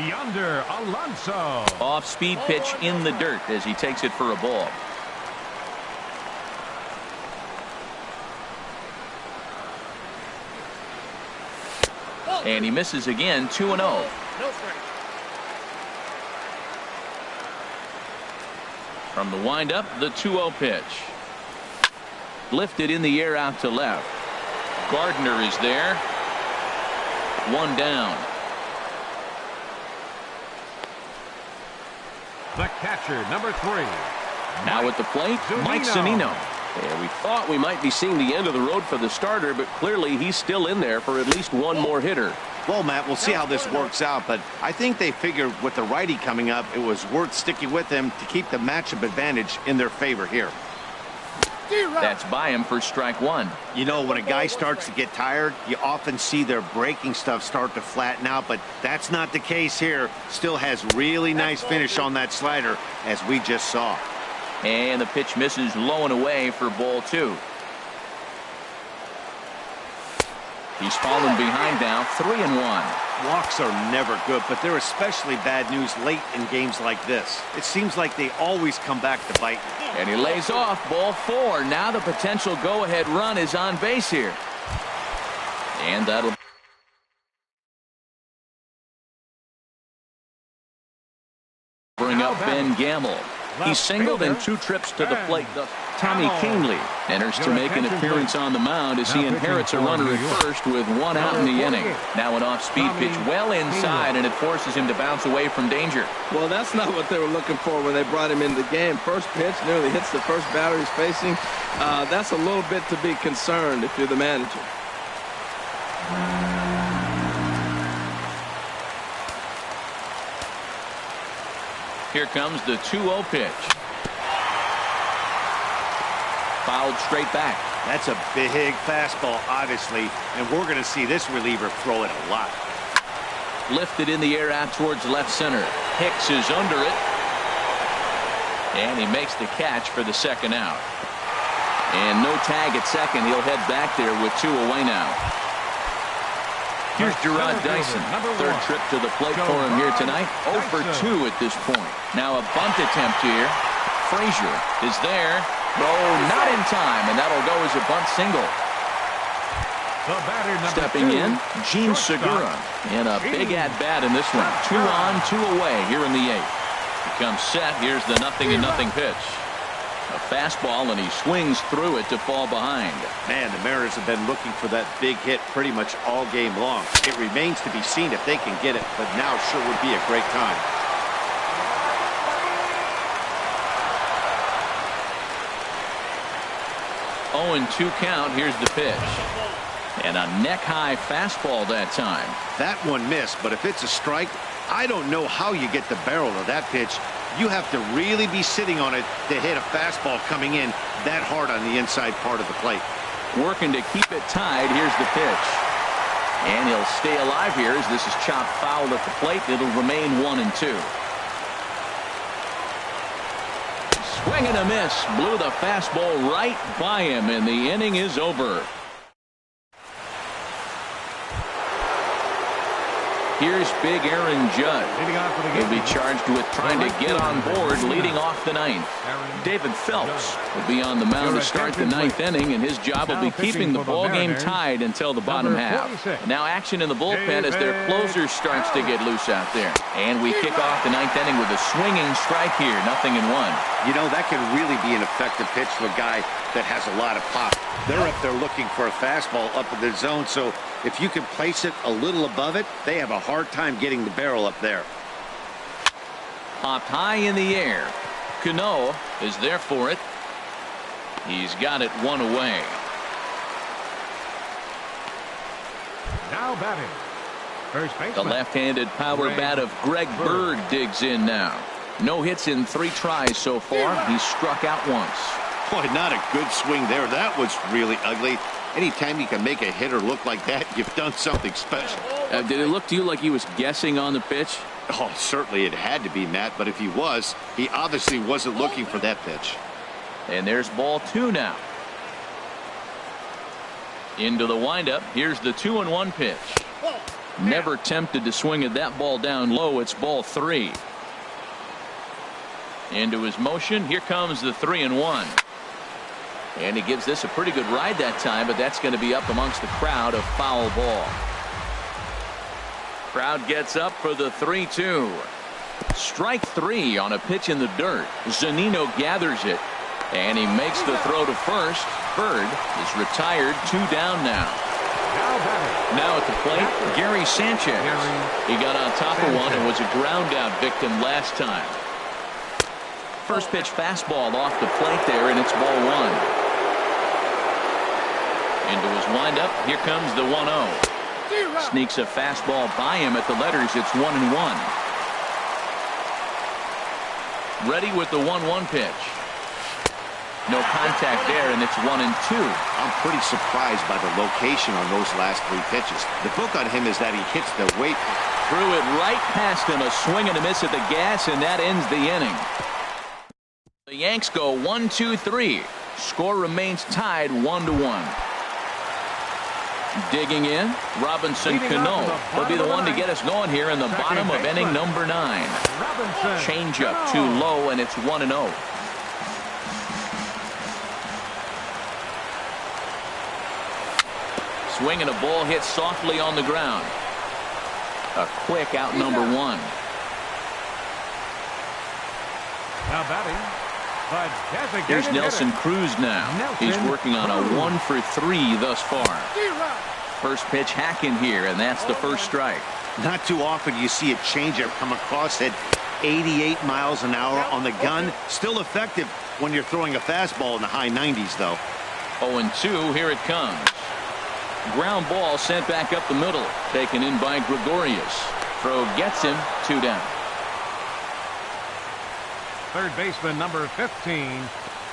Yonder Alonso. Off speed pitch in the dirt as he takes it for a ball. And he misses again, 2-0. From the windup, the 2-0 pitch. Lifted in the air out to left. Gardner is there. One down. The catcher, number 3. Now at the plate, Mike Zunino. And we thought we might be seeing the end of the road for the starter, but clearly he's still in there for at least one more hitter. Well, Matt, we'll see how this works out, but I think they figured with the righty coming up, it was worth sticking with him to keep the matchup advantage in their favor here. That's by him for strike 1. You know, when a guy starts to get tired, you often see their breaking stuff start to flatten out, but that's not the case here. Still has really nice finish on that slider, as we just saw. And the pitch misses low and away for ball 2. He's fallen behind now, 3-1. Walks are never good, but they're especially bad news late in games like this. It seems like they always come back to bite. And he lays off ball 4. Now the potential go-ahead run is on base here. And that'll bring up Ben Gamble. He singled in 2 trips to the plate. Tommy Kingley enters to make an appearance on the mound as he inherits a runner at first with 1 out in the inning. Now an off-speed pitch well inside, and it forces him to bounce away from danger. Well, that's not what they were looking for when they brought him into the game. First pitch nearly hits the first batter he's facing. That's a little bit to be concerned if you're the manager. Here comes the 2-0 pitch. Fouled straight back. That's a big fastball, obviously, and we're going to see this reliever throw it a lot. Lifted in the air out towards left center. Hicks is under it. And he makes the catch for the second out. And no tag at second. He'll head back there with 2 away now. Here's Gerard Dyson. Third trip to the plate for him here tonight. 0 for 2 at this point. Now a bunt attempt here. Frazier is there. Throw not in time, and that'll go as a bunt single. Stepping in, Gene Segura. And a big at-bat in this one. 2 on, 2 away here in the 8th. He comes set. Here's the 0-0 pitch. A fastball, and he swings through it to fall behind. Man, the Mariners have been looking for that big hit pretty much all game long. It remains to be seen if they can get it, but now sure would be a great time. Oh, and 2 count. Here's the pitch. And a neck-high fastball that time. That one missed, but if it's a strike, I don't know how you get the barrel of that pitch. You have to really be sitting on it to hit a fastball coming in that hard on the inside part of the plate. Working to keep it tied. Here's the pitch. And he'll stay alive here as this is chopped foul at the plate. It'll remain 1-2. Swing and a miss. Blew the fastball right by him, and the inning is over. Here's big Aaron Judge. He'll be charged with trying to get on board leading off the 9th. David Phelps will be on the mound to start the 9th inning, and his job will be keeping the ball game tied until the bottom half. Now action in the bullpen as their closer starts to get loose out there. And we kick off the 9th inning with a swinging strike here, 0-1. You know, that can really be an effective pitch to a guy that has a lot of pop. They're up there looking for a fastball up in the zone, so if you can place it a little above it, they have a hard time getting the barrel up there. Popped high in the air. Cano is there for it. He's got it 1 away. Now batting. First baseman. The left-handed power bat of Greg Bird digs in now. No hits in 3 tries so far. He's struck out once. Boy, not a good swing there. That was really ugly. Anytime you can make a hitter look like that, you've done something special. Did it look to you like he was guessing on the pitch? Oh, certainly it had to be, Matt, but if he was, he obviously wasn't looking for that pitch. And there's ball 2 now. Into the windup. Here's the 2-1 pitch. Never tempted to swing at that ball down low. It's ball 3. Into his motion. Here comes the 3-1. And he gives this a pretty good ride that time, but that's going to be up amongst the crowd. A foul ball. Crowd gets up for the 3-2. Strike 3 on a pitch in the dirt. Zunino gathers it, and he makes the throw to first. Bird is retired. 2 down now. Now at the plate, Gary Sanchez. He got on top of one and was a ground out victim last time. First pitch fastball off the plate there, and it's ball 1. Into his windup, here comes the 1-0. Sneaks a fastball by him at the letters. It's 1-1. Ready with the 1-1 pitch. No contact there, and it's 1-2. I'm pretty surprised by the location on those last 3 pitches. The book on him is that he hits the weight. Threw it right past him, a swing and a miss at the gas, and that ends the inning. The Yanks go 1-2-3. Score remains tied 1-1. Digging in, Robinson Cano will be the one to get us going here in the bottom of inning number 9. Changeup too low, and it's 1-0. Swing and a ball hit softly on the ground. A quick out number 1. Now batting, but here's Nelson Cruz now. He's working on a 1 for 3 thus far. First pitch hacking here, and that's the first strike. Not too often you see a changeup come across at 88 miles an hour on the gun. Still effective when you're throwing a fastball in the high 90s, though. 0-2, here it comes. Ground ball sent back up the middle, taken in by Gregorius. Throw gets him, 2 down. Third baseman number 15,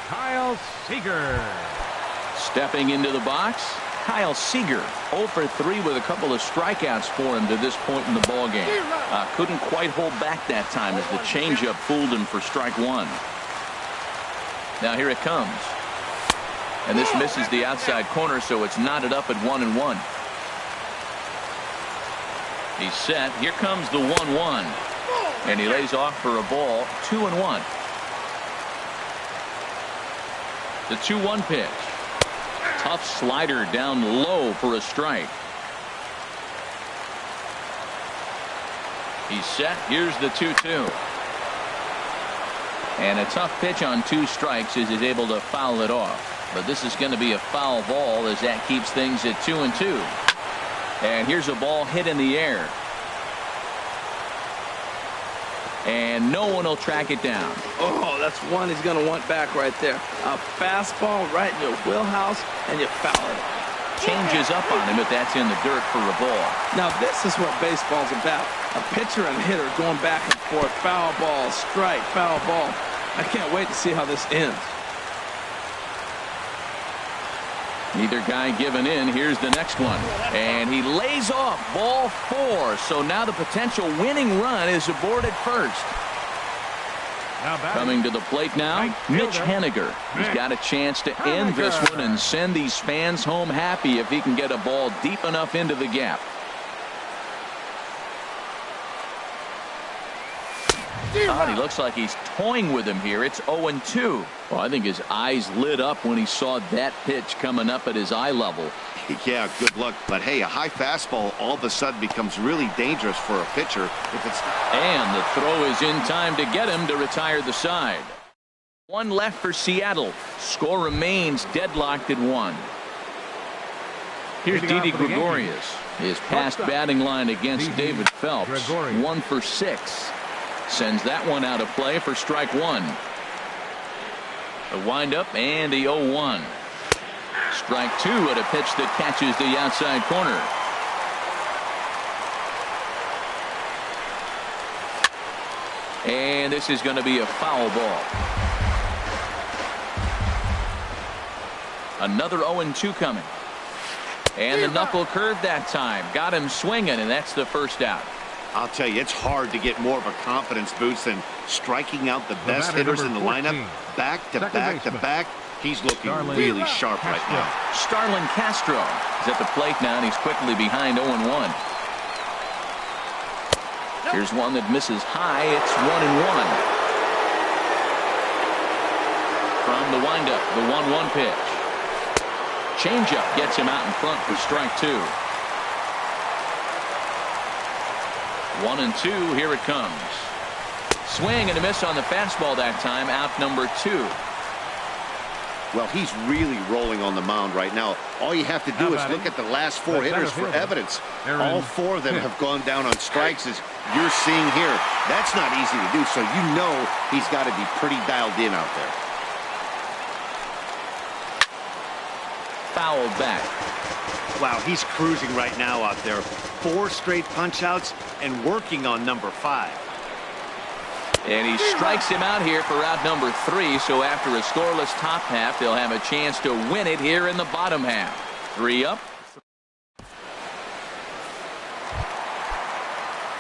Kyle Seager. Stepping into the box, Kyle Seager, 0 for 3 with a couple of strikeouts for him to this point in the ballgame. Couldn't quite hold back that time as the changeup fooled him for strike 1. Now here it comes. And this misses the outside corner, so it's knotted up at 1-1. He's set. Here comes the 1-1. And he lays off for a ball, 2-1. The 2-1 pitch. Tough slider down low for a strike. He's set. Here's the 2-2. And a tough pitch on 2 strikes as he's able to foul it off. But this is going to be a foul ball as that keeps things at 2-2. And here's a ball hit in the air. And no one will track it down. Oh, that's one he's going to want back right there. A fastball right in your wheelhouse, and you foul it. Changes up on him, but that's in the dirt for a ball. Now, this is what baseball's about. A pitcher and hitter going back and forth. Foul ball, strike, foul ball. I can't wait to see how this ends. Neither guy giving in. Here's the next one. And he lays off ball 4. So now the potential winning run is aboard at first. Coming to the plate now, Mitch Haniger. He's got a chance to end this one and send these fans home happy if he can get a ball deep enough into the gap. He looks like he's toying with him here. It's 0-2. Well, I think his eyes lit up when he saw that pitch coming up at his eye level. Yeah, good luck. But hey, a high fastball all of a sudden becomes really dangerous for a pitcher if it's. And the throw is in time to get him to retire the side. 1 left for Seattle. Score remains deadlocked at 1. Here's Didi Gregorius. His past batting line against David Phelps. 1 for 6. Sends that one out of play for strike 1. The windup and the 0-1. Strike 2 at a pitch that catches the outside corner. And this is going to be a foul ball. Another 0-2 coming. And the knuckle curve that time. Got him swinging, and that's the first out. I'll tell you, it's hard to get more of a confidence boost than striking out the best hitters in the lineup back to back to back. He's looking really sharp right now. Starlin Castro is at the plate now, and he's quickly behind 0-1. Here's one that misses high. It's 1-1. From the windup, the 1-1 pitch. Changeup gets him out in front for strike 2. 1-2, here it comes. swing and a miss on the fastball that time. Out number 2. Well, he's really rolling on the mound right now. All you have to do is look at the last 4 hitters for evidence. All 4 of them have gone down on strikes, as you're seeing here. That's not easy to do, so you know he's got to be pretty dialed in out there. Fouled back. Wow, he's cruising right now out there. 4 straight punch-outs and working on number 5. And he strikes him out here for out number 3. So after a scoreless top half, they'll have a chance to win it here in the bottom half. 3 up.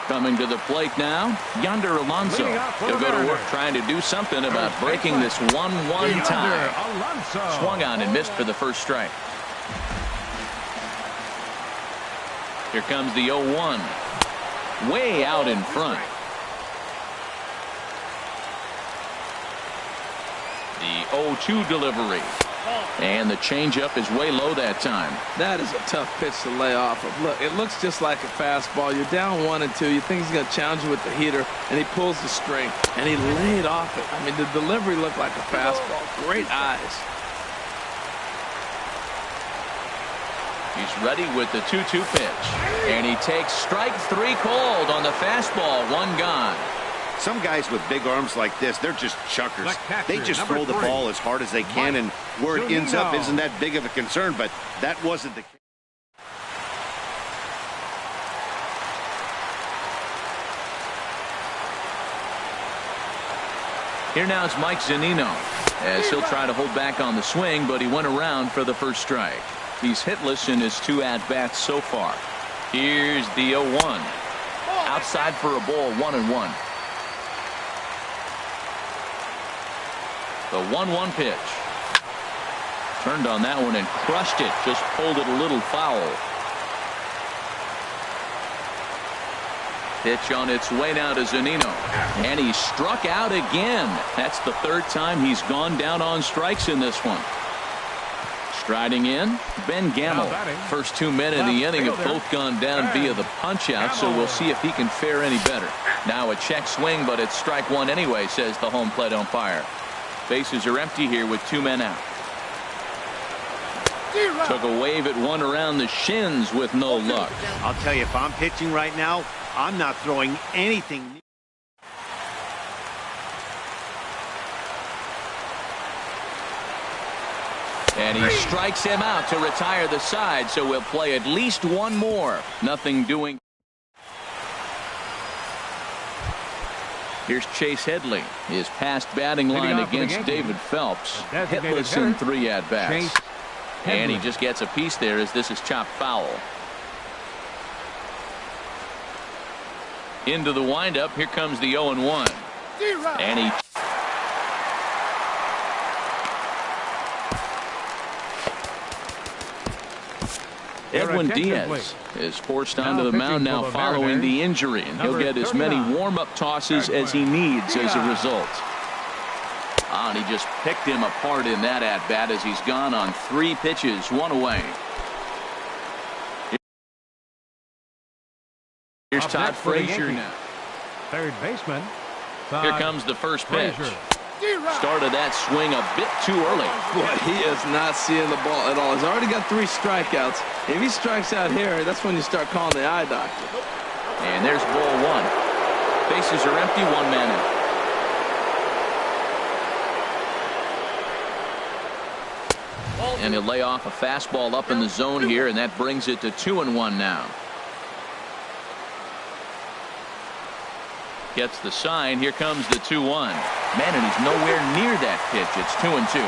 Coming to the plate now, Yonder Alonso. He'll go to work trying to do something about breaking this 1-1 tie. Swung on and missed for the first strike. Here comes the 0-1. Way out in front. The 0-2 delivery. And the changeup is way low that time. That is a tough pitch to lay off of. Look, it looks just like a fastball. You're down 1-2. You think he's going to challenge you with the heater, and he pulls the string, and he laid off it. I mean, the delivery looked like a fastball. Great eyes. He's ready with the 2-2 pitch. And he takes strike 3 called on the fastball. 1 gone. Some guys with big arms like this, they're just chuckers. They just throw the ball as hard as they can, and where it ends up isn't that big of a concern, but that wasn't the case. Here now is Mike Zunino, as he'll try to hold back on the swing, but he went around for the first strike. He's hitless in his 2 at-bats so far. Here's the 0-1. Outside for a ball, 1-1. The 1-1 pitch. Turned on that one and crushed it. Just pulled it a little foul. Pitch on its way now to Zunino. And he struck out again. That's the 3rd time he's gone down on strikes in this one. Striding in, Ben Gamble. First 2 men in the inning have both gone down via the punch-out, so we'll see if he can fare any better. Now a check swing, but it's strike 1 anyway, says the home plate umpire. Bases are empty here with 2 men out. Took a wave at one around the shins with no luck. I'll tell you, if I'm pitching right now, I'm not throwing anything. And he strikes him out to retire the side, so we'll play at least 1 more. Nothing doing. Here's Chase Headley. His past batting line against David Phelps. Hitless in 3 at-bats. And he just gets a piece there as this is chopped foul. Into the windup. Here comes the 0-1. And he. Edwin Diaz is forced onto the mound now following the injury, and he'll get as many warm-up tosses as he needs as a result. And he just picked him apart in that at-bat as he's gone on 3 pitches, 1 away. Here's Todd Frazier now. Third baseman. Here comes the first pitch. Started that swing a bit too early. Boy, he is not seeing the ball at all. He's already got 3 strikeouts. If he strikes out here, that's when you start calling the eye doctor. And there's ball 1. Bases are empty, 1 man out. And he'll lay off a fastball up in the zone here, and that brings it to 2-1 now. Gets the sign. Here comes the 2-1. Man, and he's nowhere near that pitch. It's 2-2.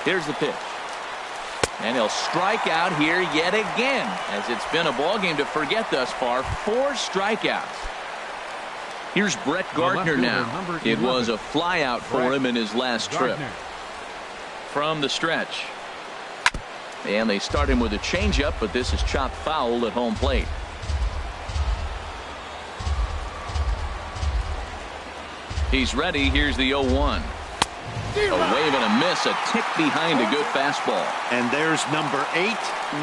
Here's the pitch. And he'll strike out here yet again, as it's been a ball game to forget thus far. 4 strikeouts. Here's Brett Gardner now. It was a flyout for him in his last trip. From the stretch. And they start him with a changeup, but this is chopped foul at home plate. He's ready. Here's the 0-1. A wave and a miss, a tick behind a good fastball. And there's number 8,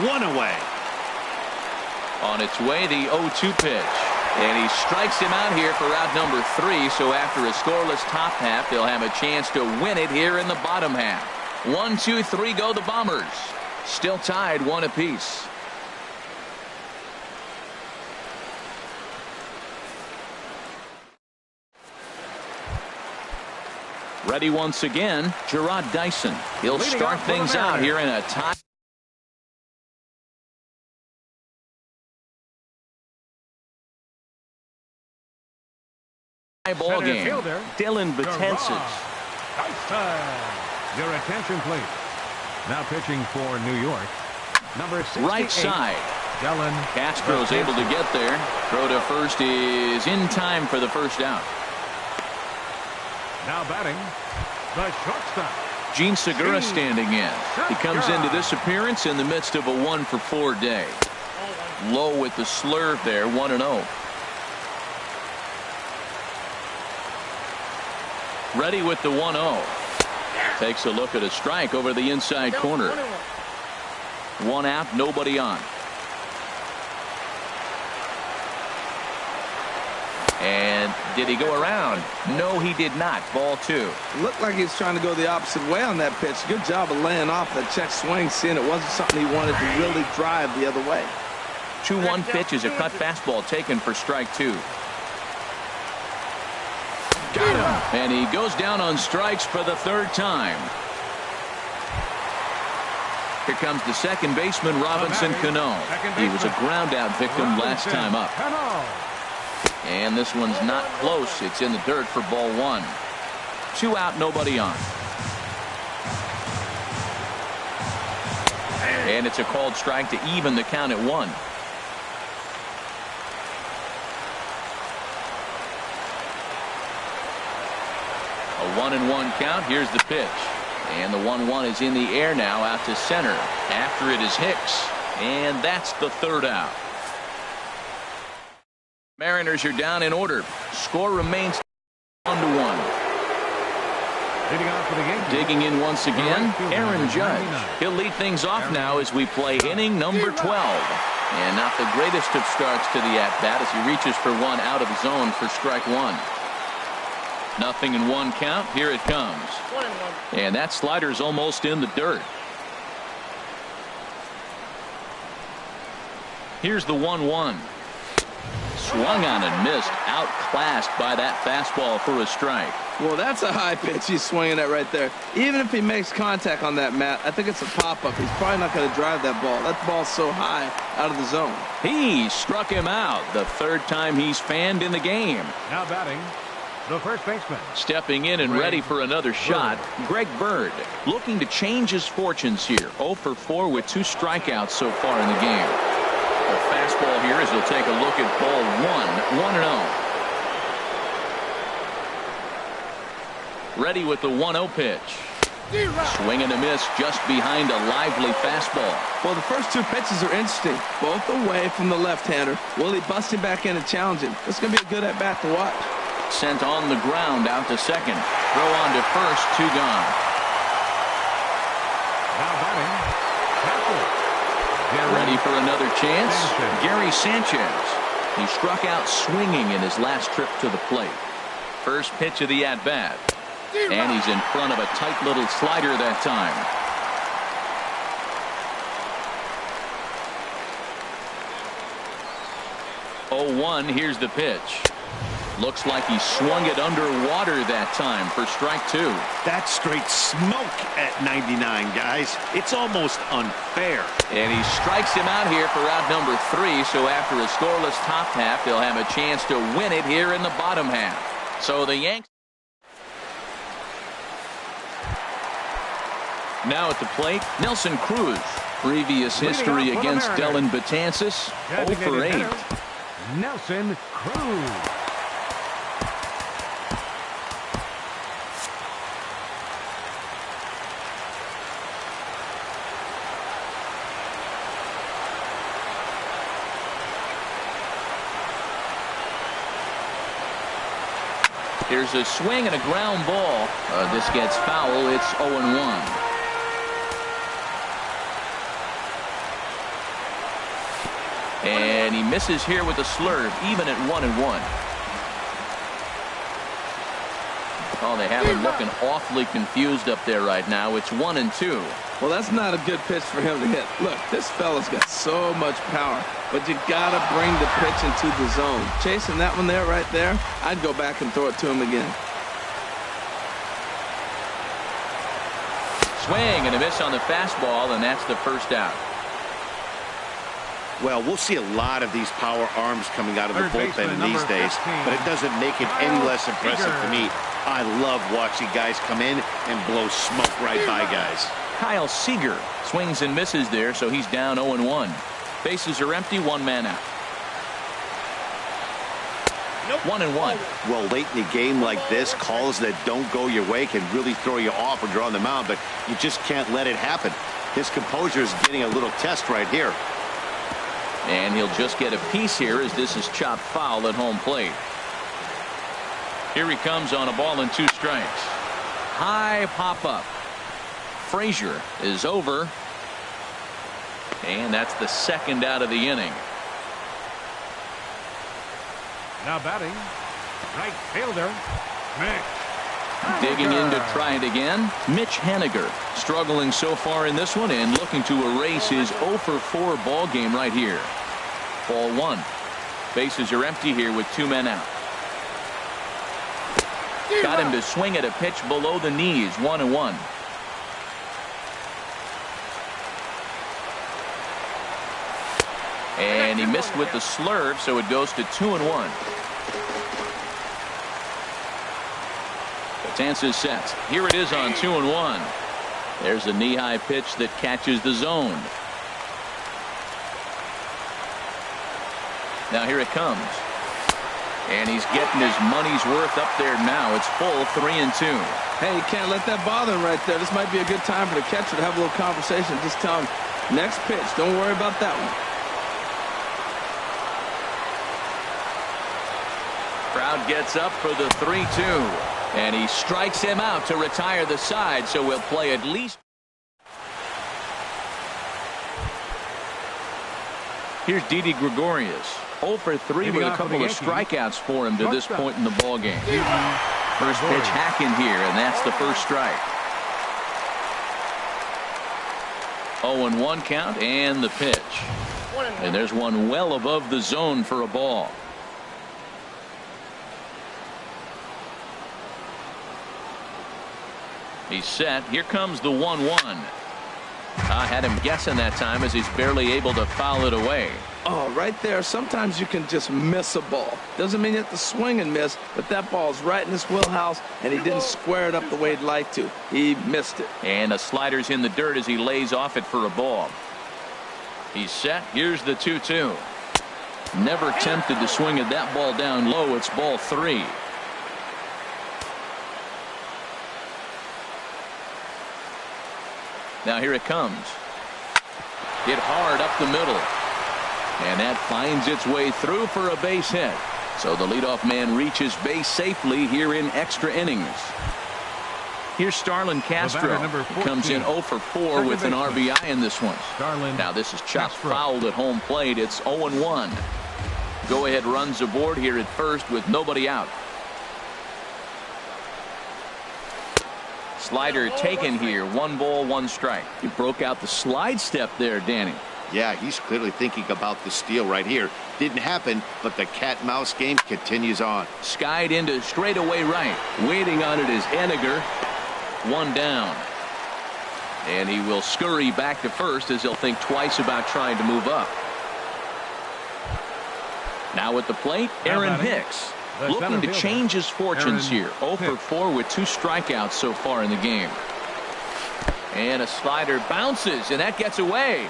1 away. On its way, the 0-2 pitch. And he strikes him out here for out number 3. So after a scoreless top half, they'll have a chance to win it here in the bottom half. 1, 2, 3 go the Bombers. Still tied 1 apiece. Ready once again, Gerard Dyson. He'll start things out here in a tie. Ball game. Dylan Betances. Your attention, please. Now pitching for New York. Number 68. Right side. Dylan Castro's able to get there. Throw to first is in time for the first out. Now batting, the shortstop. Gene Segura standing in. He comes into this appearance in the midst of a 1-for-4 day. Low with the slurve there, 1-0. Ready with the 1-0. Takes a look at a strike over the inside corner. 1 out, nobody on. And did he go around? No, he did not. Ball 2. Looked like he was trying to go the opposite way on that pitch. Good job of laying off that check swing, seeing it wasn't something he wanted to really drive the other way. 2-1 pitch is a cut fastball taken for strike 2. Got him. And he goes down on strikes for the 3rd time. Here comes the second baseman, Robinson Cano. He was a ground out victim last time up. And this one's not close. It's in the dirt for ball 1. 2 out, nobody on. And it's a called strike to even the count at 1. A 1-1 count. Here's the pitch. And the 1-1 is in the air now out to center. After it is Hicks. And that's the 3rd out. Mariners are down in order. Score remains 1-1. Digging in once again, Aaron Judge. He'll lead things off now as we play inning number 12. And not the greatest of starts to the at-bat as he reaches for 1 out of zone for strike 1. 0-1 count. Here it comes. And that slider's almost in the dirt. Here's the 1-1. Swung on and missed. Outclassed by that fastball for a strike. Well, that's a high pitch he's swinging at right there. Even if he makes contact on that, Matt, I think it's a pop-up. He's probably not going to drive that ball. That ball's so high out of the zone. He struck him out. The 3rd time he's fanned in the game. Now batting, the first baseman. Stepping in and ready for another shot, Greg Bird. Looking to change his fortunes here. 0 for 4 with 2 strikeouts so far in the game. The fastball here as he'll take a look at ball 1. 1-0. Ready with the 1-0 pitch. Swing and a miss just behind a lively fastball. Well, the first 2 pitches are interesting. Both away from the left-hander. Will he bust him back in and challenge him? It's going to be a good at-bat to watch. Sent on the ground out to second. Throw on to first. 2 gone. Now batting, ready for another chance. Gary Sanchez. He struck out swinging in his last trip to the plate. First pitch of the at-bat. And he's in front of a tight little slider that time. Oh, 1. Here's the pitch. Looks like he swung it underwater that time for strike 2. That's straight smoke at 99, guys. It's almost unfair. And he strikes him out here for out number 3. So after a scoreless top half, they'll have a chance to win it here in the bottom half. So the Yanks. Now at the plate, Nelson Cruz. Previous history against Dylan Betances, 0 for 8. Nelson Cruz. Here's a swing and a ground ball. This gets foul. It's 0-1. And he misses here with a slurve, even at 1-1. Oh, they have him looking awfully confused up there right now. It's 1-2. Well, that's not a good pitch for him to hit. Look, this fella's got so much power, but you gotta bring the pitch into the zone. Chasing that one there, right there, I'd go back and throw it to him again. Swing and a miss on the fastball, and that's the first out. Well, we'll see a lot of these power arms coming out of the bullpen in these days, but it doesn't make it any less impressive to me. I love watching guys come in and blow smoke right by guys. Kyle Seager swings and misses there, so he's down 0-1. Bases are empty, one man out. 1-1. Well, late in a game like this, calls that don't go your way can really throw you off when you're on the mound, but you just can't let it happen. His composure is getting a little test right here. And he'll just get a piece here as this is chopped foul at home plate. Here he comes on a ball and 2 strikes. High pop up. Frazier is over. And that's the second out of the inning. Now batting, right fielder, Mitch. Digging in to try it again, Mitch Haniger, struggling so far in this one and looking to erase his 0-for-4 ball game right here. Ball 1. Bases are empty here with 2 men out. Got him to swing at a pitch below the knees. 1-1. And he missed with the slurve, so it goes to 2-1. Betances sets. Here it is on 2-1. There's a knee-high pitch that catches the zone. Now here it comes. And he's getting his money's worth up there now. It's full 3-2. Hey, you can't let that bother him right there. This might be a good time for the catcher to have a little conversation. Just tell him, next pitch, don't worry about that one. Crowd gets up for the 3-2. And he strikes him out to retire the side, so we'll play at least. Here's Didi Gregorius. 0-for-3 with a couple of strikeouts for him to this point in the ball game. First pitch hacking here, and that's the first strike. 0-1 count and the pitch. And there's one well above the zone for a ball. He's set. Here comes the 1-1. I had him guessing that time as he's barely able to foul it away. Oh, right there. Sometimes you can just miss a ball. Doesn't mean you have to swing and miss, but that ball's right in his wheelhouse, and he didn't square it up the way he'd like to. He missed it. And a slider's in the dirt as he lays off it for a ball. He's set. Here's the 2-2. Never tempted to swing at that ball down low. It's ball 3. Now here it comes. Hit hard up the middle. And that finds its way through for a base hit. So the leadoff man reaches base safely here in extra innings. Here's Starlin Castro. He comes in 0-for-4 with an RBI in this one. Now this is chopped fouled at home plate. It's 0-1. Go ahead runs aboard here at first with nobody out. Slider taken here. 1 ball, 1 strike. He broke out the slide step there, Danny. Yeah, he's clearly thinking about the steal right here. Didn't happen, but the cat-mouse game continues on. Skied into straightaway right. Waiting on it is Haniger. 1 down. And he will scurry back to first as he'll think twice about trying to move up. Now at the plate, Aaron Hicks. Looking to change his fortunes here. 0-for-4 with 2 strikeouts so far in the game. And a slider bounces, and that gets away.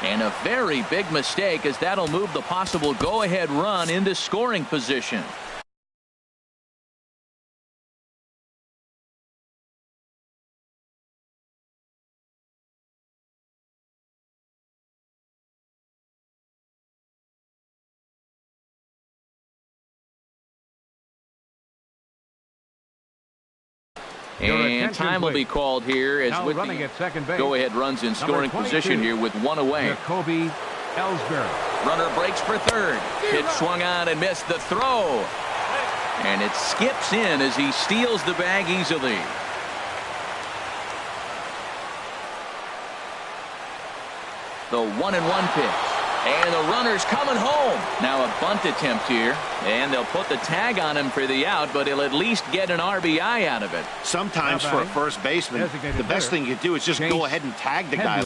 And a very big mistake, as that'll move the possible go-ahead run into scoring position. And time will be called here as Now with running the at second base. go-ahead runs in scoring 22, position here with one away. Jacoby Ellsbury. Runner breaks for third. Pitch swung on and missed the throw. And it skips in as he steals the bag easily. The 1-1 pitch. And the runner's coming home. Now a bunt attempt here. And they'll put the tag on him for the out, but he'll at least get an RBI out of it. Sometimes for a first baseman, the best thing you do is just go ahead and tag the guy.